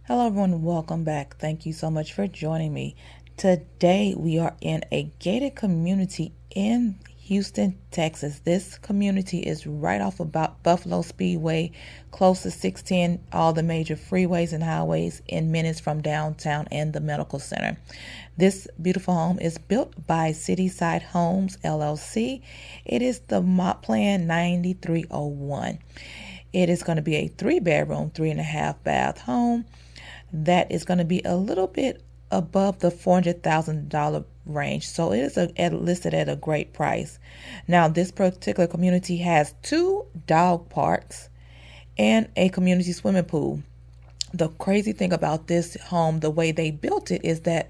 Hello everyone, welcome back. Thank you so much for joining me. Today we are in a gated community in Houston, Texas. This community is right off about Buffalo Speedway, close to 610, all the major freeways and highways in minutes from downtown and the medical center. This beautiful home is built by Cityside Homes, LLC. It is the Mod Plan 9301. It is going to be a 3-bedroom, 3.5-bath home that is going to be a little bit above the $400,000 range. So it is listed at a great price. Now, this particular community has 2 dog parks and a community swimming pool. The crazy thing about this home, the way they built it, is that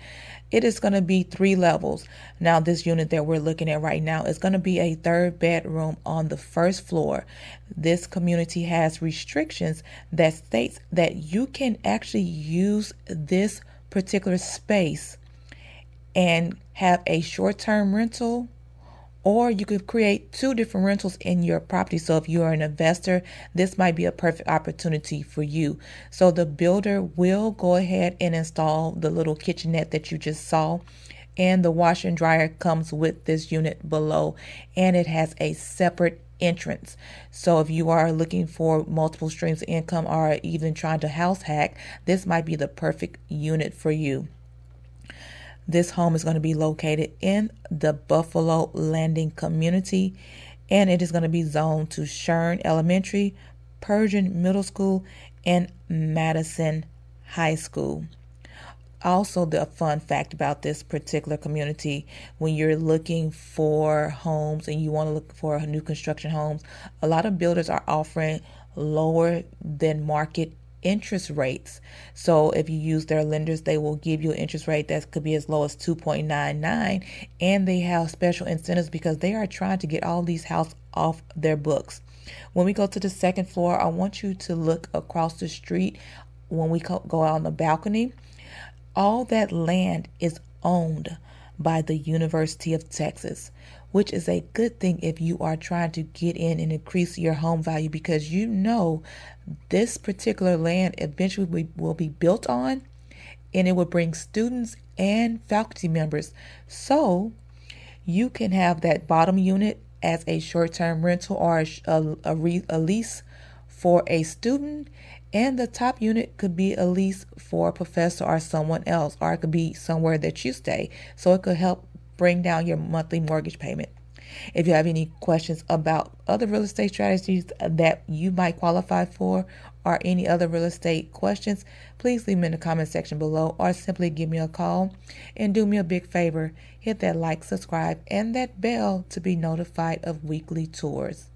it is going to be 3 levels. Now, this unit that we're looking at right now is going to be a 3rd bedroom on the 1st floor. This community has restrictions that states that you can actually use this particular space and have a short-term rental, or you could create 2 different rentals in your property. So if you're an investor, this might be a perfect opportunity for you. So the builder will go ahead and install the little kitchenette that you just saw. And the washer and dryer comes with this unit below. And it has a separate entrance. So if you are looking for multiple streams of income or even trying to house hack, this might be the perfect unit for you. This home is going to be located in the Buffalo Landing community, and it is going to be zoned to Shern Elementary, Persian Middle School, and Madison High School. Also, the fun fact about this particular community, when you're looking for homes and you want to look for new construction homes, a lot of builders are offering lower than market interest rates. So if you use their lenders, they will give you an interest rate that could be as low as 2.99, and they have special incentives because they are trying to get all these houses off their books. When we go to the 2nd floor, I want you to look across the street. When we go out on the balcony, all that land is owned by the University of Texas, which is a good thing if you are trying to get in and increase your home value, because you know this particular land eventually will be built on, and it will bring students and faculty members. So you can have that bottom unit as a short-term rental or a lease for a student, and the top unit could be a lease for a professor or someone else, or it could be somewhere that you stay. So it could help bring down your monthly mortgage payment. If you have any questions about other real estate strategies that you might qualify for, or any other real estate questions, please leave them in the comment section below, or simply give me a call. And do me a big favor, hit that like, subscribe, and that bell to be notified of weekly tours.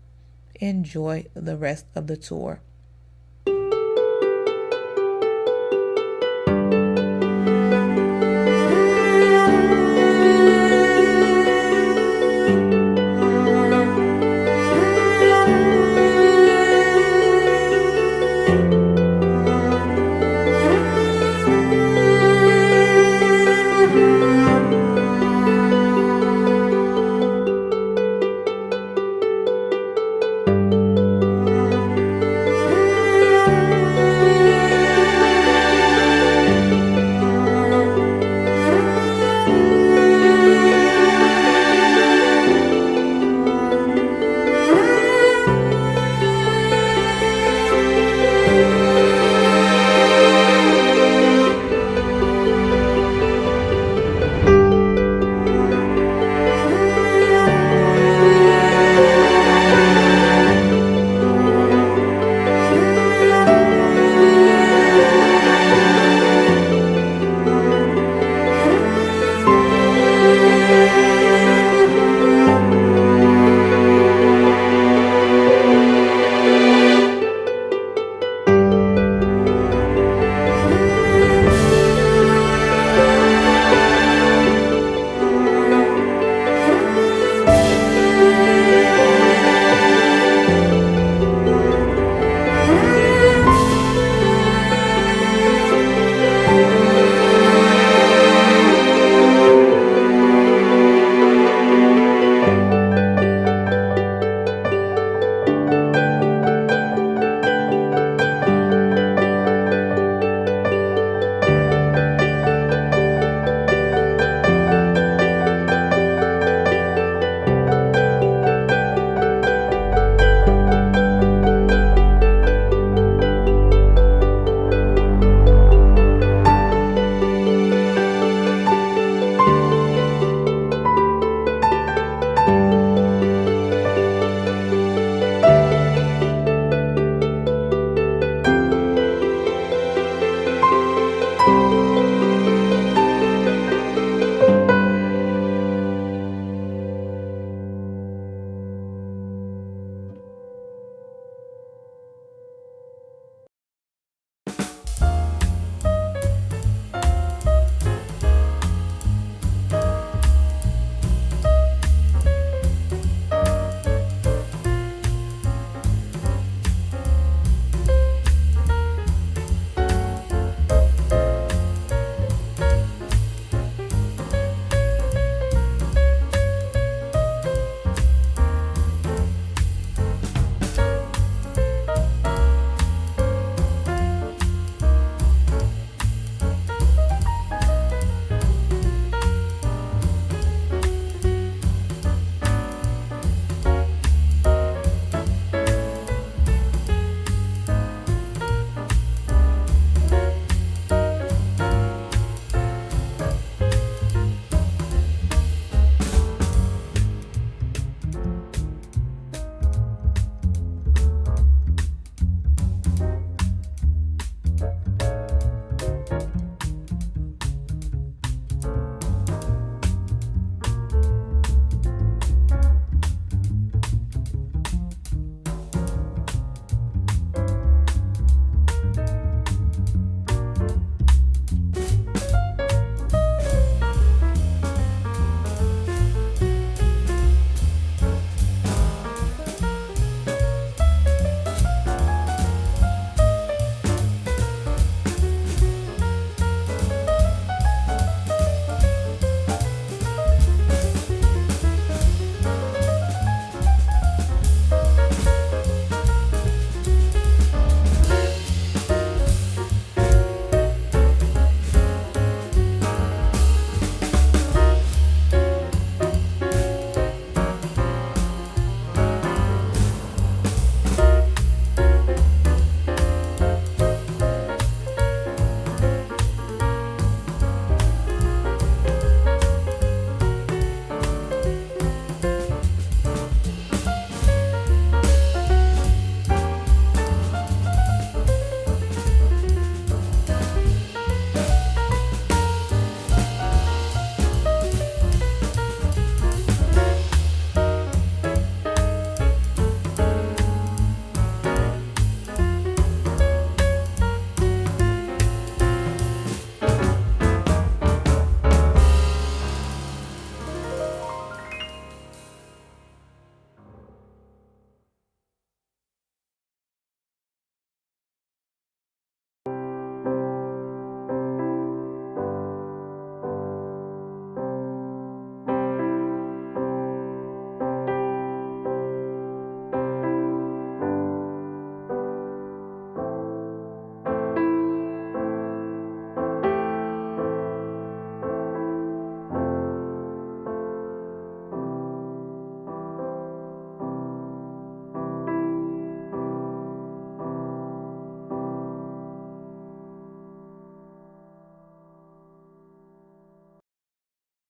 Enjoy the rest of the tour.